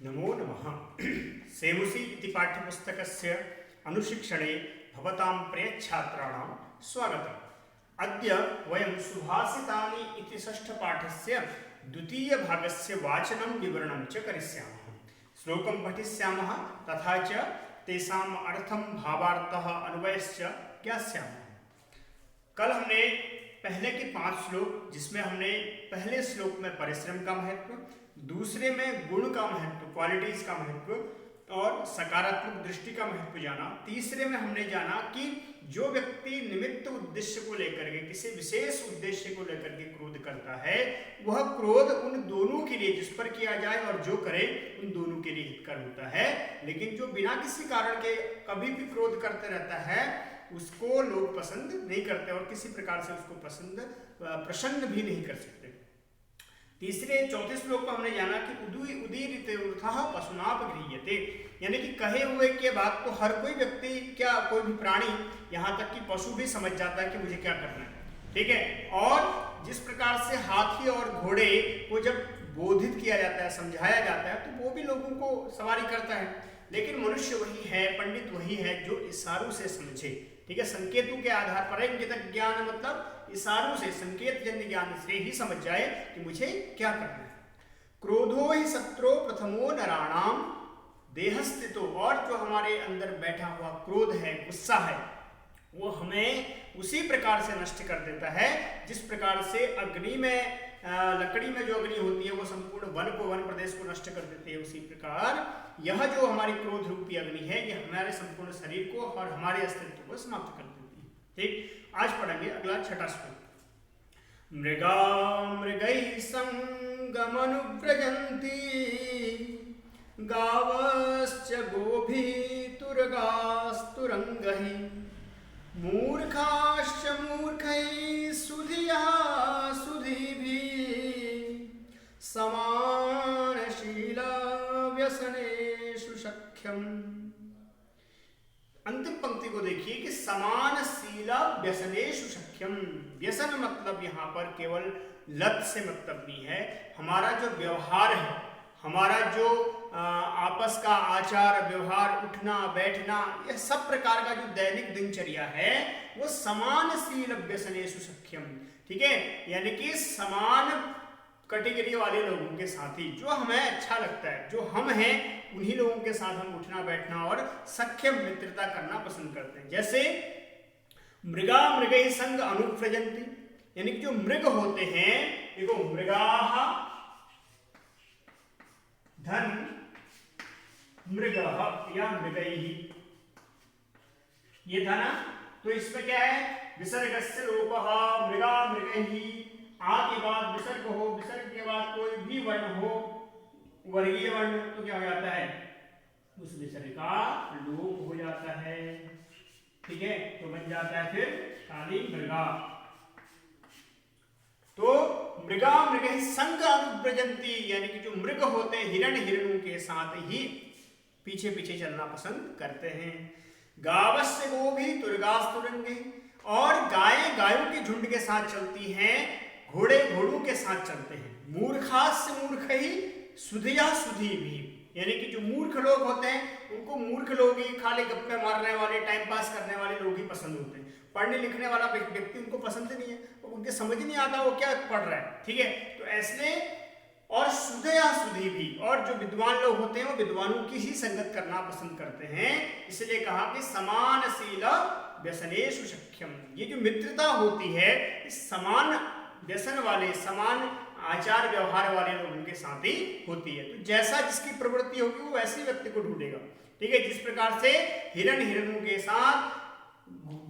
नमो नमः। सेमुसि इति पाठ्यपुस्तकस्य अनुशिक्षणे भवतां प्रियच्छात्राणां स्वागतम्। अद्य वयं सुभाषितानि इति षष्ठपाठस्य द्वितीयभागस्य वाचनं विवरणं च करिष्यामः। श्लोकं पठिष्यामः तथा च तेषाम् अर्थं भावार्थः अन्वयश्च ज्ञास्यामः। कल हमने पहले के 5 श्लोक, जिसमें हमने पहले श्लोक में परिश्रम का महत्व, दूसरे में गुण का महत्व, क्वालिटीज का महत्व और सकारात्मक दृष्टि का महत्व जाना। तीसरे में हमने जाना कि जो व्यक्ति निमित्त उद्देश्य को लेकर के, किसी विशेष उद्देश्य को लेकर के क्रोध करता है, वह क्रोध उन दोनों के लिए, जिस पर किया जाए और जो करे, उन दोनों के लिए हितकर होता है। लेकिन जो बिना किसी कारण के कभी भी क्रोध करते रहता है, उसको लोग पसंद नहीं करते और किसी प्रकार से उसको प्रसन्न भी नहीं कर सकते। चौथे श्लोक में हमने जाना कि उदीरितः पशुनाप गृह्यते, यानी कि कहे हुए के बात को हर कोई व्यक्ति, क्या कोई भी प्राणी, यहाँ तक कि पशु भी समझ जाता है कि मुझे क्या करना है। ठीक है। और जिस प्रकार से हाथी और घोड़े को जब बोधित किया जाता है, समझाया जाता है, तो वो भी लोगों को सवारी करता है। लेकिन मनुष्य वही है, पंडित वही है जो इशारों से समझे। ठीक है। संकेतों के आधार पर इंगित ज्ञान, मतलब इशारों से, संकेत जन्य ज्ञान से ही समझ जाए कि मुझे क्या करना है। क्रोधो ही शत्रु प्रथमो नराणाम देहस्थितो, और जो हमारे अंदर बैठा हुआ क्रोध है, गुस्सा है, वो हमें उसी प्रकार से नष्ट कर देता है जिस प्रकार से अग्नि में, लकड़ी में जो अग्नि होती है वो संपूर्ण वन प्रदेश को नष्ट कर देती है। उसी प्रकार यह जो हमारी क्रोध रूपी अग्नि है, यह हमारे संपूर्ण शरीर को और हमारे अस्तित्व को समाप्त कर देती है। ठीक। आज पढ़ेंगे अगला छठा श्लोक। मृगा मृगैः संगमनुव्रजन्ति गावश्च गोभिः तुरगास्तुरंगैः मूर्खाश्च मूर्खैः सुधियः सुधीभिः समानशीला व्यसनेषु सख्यम्। अंतिम पंक्ति को देखिए कि समानशीला व्यसनेषु सख्यम। व्यसन मतलब यहाँ पर केवल लत से मतलब नहीं है। हमारा जो व्यवहार है, हमारा जो आपस का आचार व्यवहार, उठना बैठना, यह सब प्रकार का जो दैनिक दिनचर्या है, वो समानशील व्यसनेषु सख्यम। ठीक है। यानी कि समान कैटेगरी वाले लोगों के साथ ही, जो हमें अच्छा लगता है, जो हम हैं, उन्हीं लोगों के साथ हम उठना बैठना और सख्यम मित्रता करना पसंद करते हैं। जैसे मृगा मृगैः संग अनुव्रजन्ति, यानी कि जो मृग होते हैं, देखो मृगाः धन मृगः या मृगैः, ये धन, तो इसमें क्या है, विसर्गस्य लोपः, मृगा मृगैः, आ के बाद विसर्ग हो, विसर्ग के बाद कोई भी वर्ण हो, वर्गीय वर्ण, तो क्या हो जाता है, उस विसर्ग का लोप हो जाता है। ठीक है। तो बन जाता है फिर खाली मृगा। तो मृगा मृगैः संग अनुव्रजन्ति, यानी कि जो मृग होते हैं, हिरणों के साथ ही पीछे पीछे चलना पसंद करते हैं। गावस्य गोभिः तुरगास्तुरंगैः, और गायों के झुंड के साथ चलती हैं, घोड़ों के साथ चलते हैं। मूर्खास्य मूर्खैः सुधिया सुधीभिः, यानी कि जो मूर्ख लोग होते हैं, उनको मूर्ख लोग ही, खाली गप्पे मारने वाले, टाइम पास करने वाले लोग ही पसंद होते हैं। पढ़ने लिखने वाला व्यक्ति उनको पसंद नहीं है, उनके समझ नहीं आता वो क्या पढ़ रहा है। ठीक है। तो ऐसे, और सुधया सुधी भी, और जो विद्वान लोग होते हैं वो विद्वानों की ही संगत करना पसंद करते हैं। इसलिए कहा कि समानशील व्यसनेषु सख्यम। ये जो मित्रता होती है, इस समान व्यसन वाले, समान आचार व्यवहार वाले लोगों के साथ ही होती है। तो जैसा जिसकी प्रवृत्ति होगी वो वैसे व्यक्ति को ढूंढेगा। ठीक है। जिस प्रकार से हिरणों के साथ,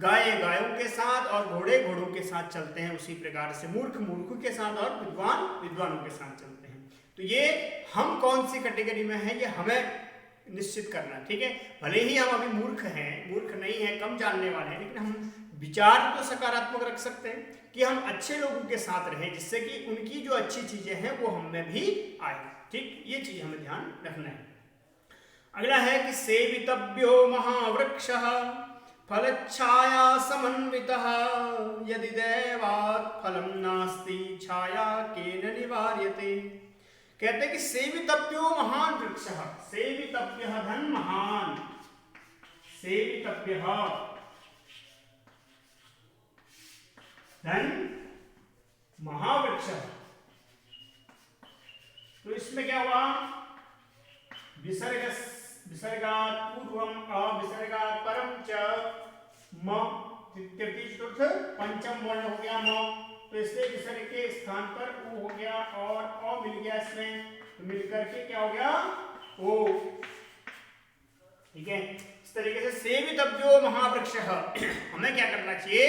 गायों के साथ और घोड़ों के साथ चलते हैं, उसी प्रकार से मूर्खों के साथ और विद्वानों के साथ चलते हैं। तो ये हम कौन सी कैटेगरी में हैं, ये हमें निश्चित करना है। ठीक है। भले ही हम अभी मूर्ख नहीं हैं, कम जानने वाले हैं, लेकिन हम विचार तो सकारात्मक रख सकते हैं कि हम अच्छे लोगों के साथ रहें, जिससे कि उनकी जो अच्छी चीजें हैं वो हम में भी आए। ठीक। ये चीज हमें ध्यान रखना है। अगला है कि सेवितव्यो महावृक्षः फलच्छाया समन्वितः यदि दैवात् फलं नास्ति छाया केन निवार्यते। कहते हैं कि सेवितव्यो महान वृक्ष, सेवितव्य धन महान, सेवितव्य धन महावृक्ष। तो इसमें क्या हुआ, विसर्गात् पूर्वम अविसर्गात् परम च म, तृतीय चतुर्थ पंचम वर्ण हो गया म, तो इसलिए विसर्ग के स्थान पर उ हो गया और अ मिल गया इसमें, तो मिलकर के क्या हो गया ओ। ठीक है, इस तरीके से सेवितव्यो महावृक्ष, हमें क्या करना चाहिए,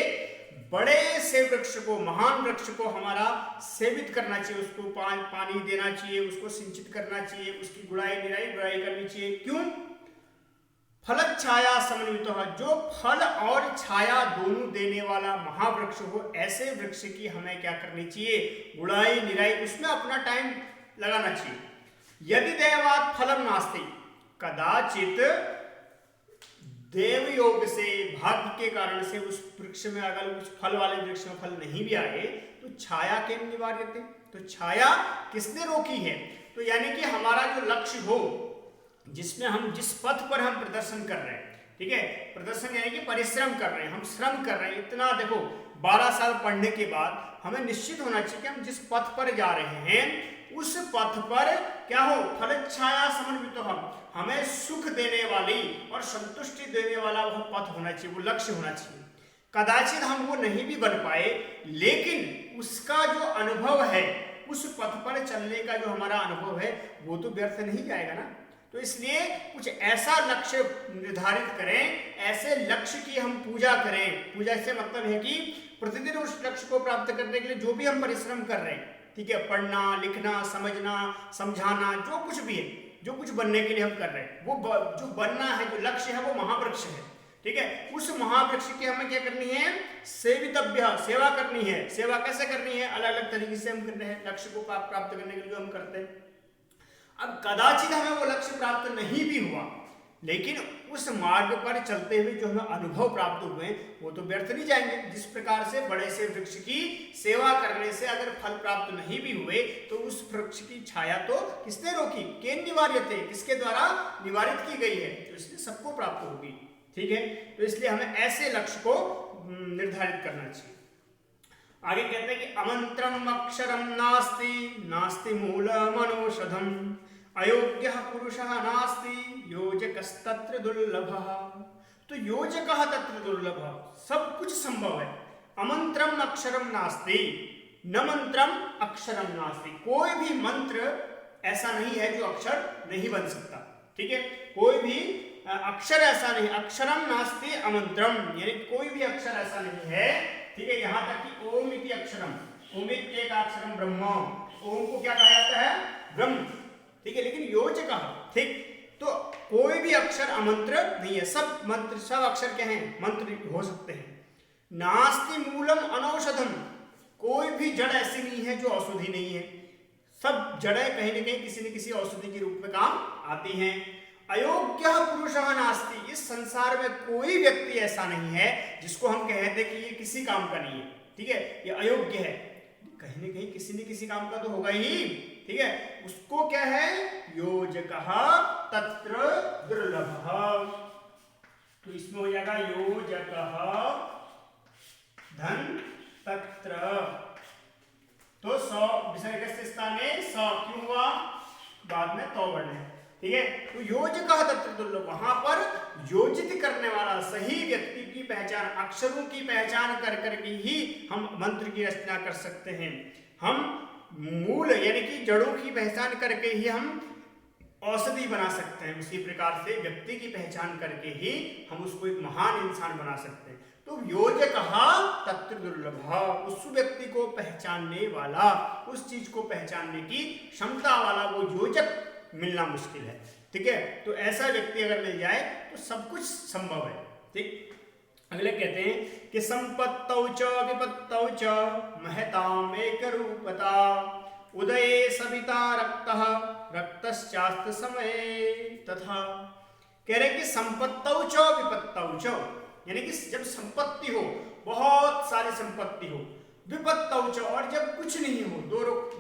बड़े से वृक्ष को, महान वृक्ष को हमारा सेवित करना चाहिए, उसको पानी देना चाहिए, उसको सिंचित करना चाहिए, उसकी गुड़ाई गुड़ाई करनी चाहिए। क्यों, फल छाया समन्वित, जो फल और छाया दोनों देने वाला महावृक्ष हो, ऐसे वृक्ष की हमें क्या करनी चाहिए, गुड़ाई निराई, उसमें अपना टाइम लगाना चाहिए। यदि दैवात् फलम नास्ति, कदाचित देव योग से, भाग्य के कारण से उस वृक्ष में अगर उस फल वाले वृक्ष में फल नहीं भी आए, तो छाया के निवार्यते, तो छाया किसने रोकी है, तो यानी कि हमारा जो लक्ष्य हो, जिसमें हम जिस पथ पर हम प्रदर्शन कर रहे हैं, ठीक है, प्रदर्शन यानी कि परिश्रम कर रहे हैं, हम श्रम कर रहे हैं, इतना देखो 12 साल पढ़ने के बाद हमें निश्चित होना चाहिए कि हम जिस पथ पर जा रहे हैं उस पथ पर क्या हो, फल छाया समन्वित, हमें सुख देने वाली और संतुष्टि देने वाला वह पथ होना चाहिए, वो लक्ष्य होना चाहिए। कदाचित हम वो नहीं भी बन पाए, लेकिन उसका जो अनुभव है, उस पथ पर चलने का जो हमारा अनुभव है, वो तो व्यर्थ नहीं जाएगा ना। तो इसलिए कुछ ऐसा लक्ष्य निर्धारित करें, ऐसे लक्ष्य की हम पूजा करें। पूजा से मतलब है कि प्रतिदिन उस लक्ष्य को प्राप्त करने के लिए जो भी हम परिश्रम कर रहे हैं, ठीक है, पढ़ना लिखना समझना समझाना, जो कुछ भी है, जो कुछ बनने के लिए हम कर रहे हैं, वो जो बनना है, जो लक्ष्य है, वो महावृक्ष है। ठीक है, उस महावृक्ष की हमें क्या करनी है, सेवितव्य, सेवा करनी है। सेवा कैसे करनी है, अलग अलग तरीके से हम कर रहे हैं लक्ष्य को प्राप्त करने के लिए जो हम करते हैं। अब कदाचित हमें वो लक्ष्य प्राप्त नहीं भी हुआ, लेकिन उस मार्ग पर चलते हुए जो हमें अनुभव प्राप्त हुए वो तो व्यर्थ नहीं जाएंगे। जिस प्रकार से बड़े से वृक्ष की सेवा करने से अगर फल प्राप्त नहीं भी हुए, तो उस वृक्ष की छाया तो किसने रोकी, केन निवार्यते, किसके द्वारा निवारित की गई है, तो इसलिए सबको प्राप्त होगी। ठीक है, तो इसलिए हमें ऐसे लक्ष्य को निर्धारित करना चाहिए। आगे कहते हैं कि अमंत्रम अक्षरम नास्ति, नास्ति मूलम अनुषधम, अयोग्यः पुरुषः नास्ति, योजकस्तत्र दुर्लभः। तो योजकः तत्र दुर्लभः, सब कुछ संभव है। अमंत्रम अक्षरम नास्ति, न मंत्रम अक्षरम नास्ति, कोई भी मंत्र ऐसा नहीं है जो अक्षर नहीं बन सकता। ठीक है, कोई भी अक्षर ऐसा नहीं, अक्षरम नास्ति अमंत्रम, यानी कोई भी अक्षर ऐसा नहीं है। ठीक है, यहां तक कि ओम इति अक्षरम, ओम एक अक्षरम ब्रह्म, ओम को क्या कहा जाता है, ब्रह्म। ठीक है, लेकिन योजक, ठीक, तो कोई भी अक्षर अमंत्र नहीं है, सब मंत्र, सब अक्षर क्या हैं, मंत्र हो सकते हैं। नास्ति मूलम अनौषधम, कोई भी जड़ ऐसी नहीं है जो औषधि नहीं है, सब जड़ें कहीं ना कहीं किसी न किसी औषधि के रूप में काम आती हैं। अयोग्य पुरुषः नास्ति, इस संसार में कोई व्यक्ति ऐसा नहीं है जिसको हम कहते कि ये किसी काम का नहीं है। ठीक है, ये अयोग्य है, कहीं ना कहीं किसी न किसी काम का तो होगा ही। ठीक है, उसको क्या है, योजकः तत्र दुर्लभः, तो इसमें हो जाएगा योजकः धन तत्र, तो सौ विसर्ग से स्थान में सौ क्यों हुआ, बाद में तो वर्ण है। ठीक है, तो योजकः तत्र दुर्लभ, वहां पर योजित करने वाला सही व्यक्ति की पहचान, अक्षरों की पहचान कर करके ही हम मंत्र की रचना कर सकते हैं। हम मूल यानी कि जड़ों की पहचान करके ही हम औषधि बना सकते हैं। उसी प्रकार से व्यक्ति की पहचान करके ही हम उसको एक महान इंसान बना सकते हैं। तो योजकः तत्र दुर्लभः, उस व्यक्ति को पहचानने वाला, उस चीज को पहचानने की क्षमता वाला वो योजक मिलना मुश्किल है। ठीक है, तो ऐसा व्यक्ति अगर मिल जाए तो सब कुछ संभव है। ठीक, अगले कहते हैं कि संपत्तौ च विपत्तौ च महताम एकरूपता, उदये सविता रक्तः रक्तश्चास्त्र समये तथा। कह रहे कि संपत्तौ च विपत्तौ च, यानी कि जब संपत्ति हो, बहुत सारी संपत्ति हो, विपत्तौ च, और जब कुछ नहीं हो,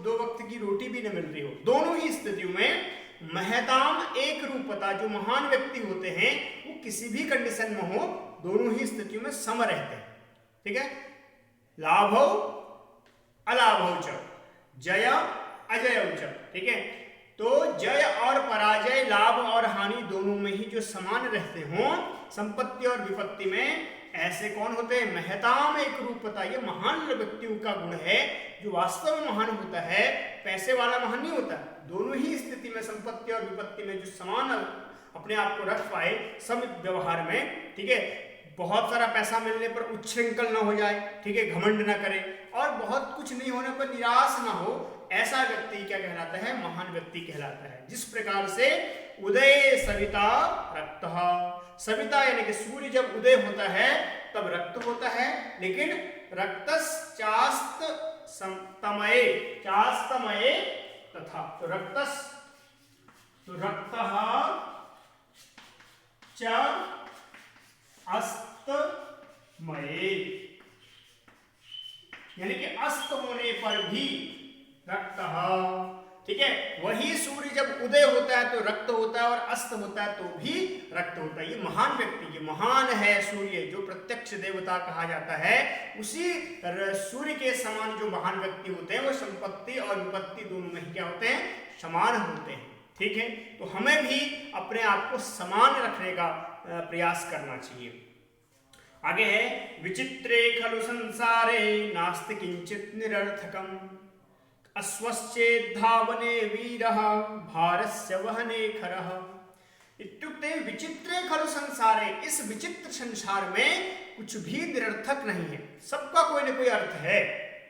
दो वक्त की रोटी भी न मिल रही हो, दोनों ही स्थितियों में महताम एक रूपता, जो महान व्यक्ति होते हैं वो किसी भी कंडीशन में हो, दोनों ही स्थितियों में सम रहते हैं। ठीक है, लाभौ अलाभौ च, जय अजय च। ठीक है, तो जय और पराजय, लाभ और हानि दोनों में ही जो समान रहते हों संपत्ति और विपत्ति में, ऐसे कौन होते हैं? महताम एक रूपता, ये महान व्यक्तियों का गुण है, जो वास्तव में महान होता है, पैसे वाला महान नहीं होता। दोनों ही स्थिति में, संपत्ति और विपत्ति में जो समान अपने आप को रख पाए सब व्यवहार में। ठीक है, बहुत सारा पैसा मिलने पर उच्छृंखल ना हो जाए, ठीक है, घमंड ना करे, और बहुत कुछ नहीं होने पर निराश ना हो, ऐसा व्यक्ति क्या कहलाता है? महान व्यक्ति कहलाता है। जिस प्रकार से उदय सविता रक्तः, सविता यानी कि सूर्य जब उदय होता है तब रक्त होता है, लेकिन रक्तश्चास्त तमये, चास्तमये तथा, तो रक्तः च अस्तमये, यानी कि अस्त होने पर भी रक्तः। ठीक है, वही सूर्य जब उदय होता है तो रक्त होता है, और अस्त होता है तो भी रक्त होता है। ये महान व्यक्ति, ये महान है सूर्य, जो प्रत्यक्ष देवता कहा जाता है, उसी सूर्य के समान जो महान व्यक्ति होते हैं वो संपत्ति और विपत्ति दोनों में क्या होते हैं? समान होते हैं। ठीक है, तो हमें भी अपने आप को समान रखने का प्रयास करना चाहिए। आगे है, विचित्रे खलु संसारे नास्ति किंचित निरर्थकम, अश्वश्चेद्धावने वीरः भारस्य वहने खरः। इत्युक्ते विचित्रे खलु संसारे, इस विचित्र संसार में कुछ भी निरर्थक नहीं है, सबका कोई न कोई अर्थ है।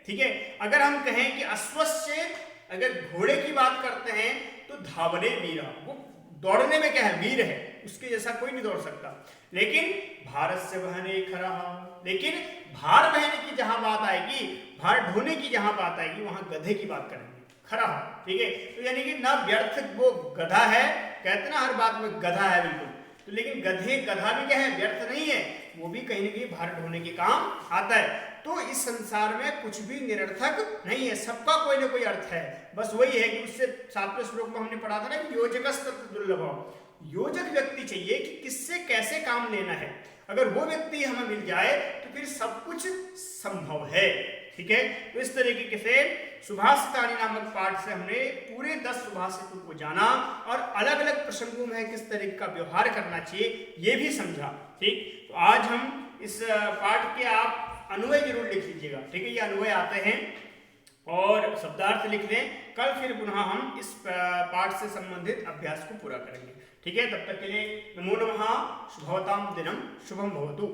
ठीक है, अगर हम कहें कि अश्वश्चेद, अगर घोड़े की बात करते हैं तो धावने वीरः, वो दौड़ने में क्या है? वीर है, उसके जैसा कोई नहीं दौड़ सकता। लेकिन भारस्य वहने खरः, लेकिन भार बहने की जहां बात आएगी, भार ढोने की जहां बात आएगी, वहां गधे की बात करेंगे, खरा। ठीक है, तो यानी कि ना व्यर्थ वो गधा है, कहते ना हर बात में गधा है बिल्कुल, तो लेकिन गधा भी क्या है? व्यर्थ नहीं है, वो भी कहीं ना कहीं भार ढोने के काम आता है। तो इस संसार में कुछ भी निरर्थक नहीं है, सबका कोई ना कोई अर्थ है। बस वही है कि उससे 7वें श्लोक में हमने पढ़ा था ना कि योजकस्तत्र दुर्लभ, योजक व्यक्ति चाहिए कि किससे कैसे काम लेना है। अगर वो व्यक्ति हमें मिल जाए तो फिर सब कुछ संभव है। ठीक है, तो इस तरीके से सुभाषितानि नामक पाठ से हमने पूरे 10 सुभाषितों को जाना, और अलग अलग प्रसंगों में किस तरीके का व्यवहार करना चाहिए ये भी समझा। ठीक, तो आज हम इस पाठ के आप अन्वय जरूर लिख लीजिएगा। ठीक है, ये अन्वय आते हैं और शब्दार्थ लिख लें। कल फिर पुनः हम इस पाठ से संबंधित अभ्यास को पूरा करेंगे। ठीक है, तब तक के लिए नमो नमः। शुभवतां दिनं शुभं भवतु।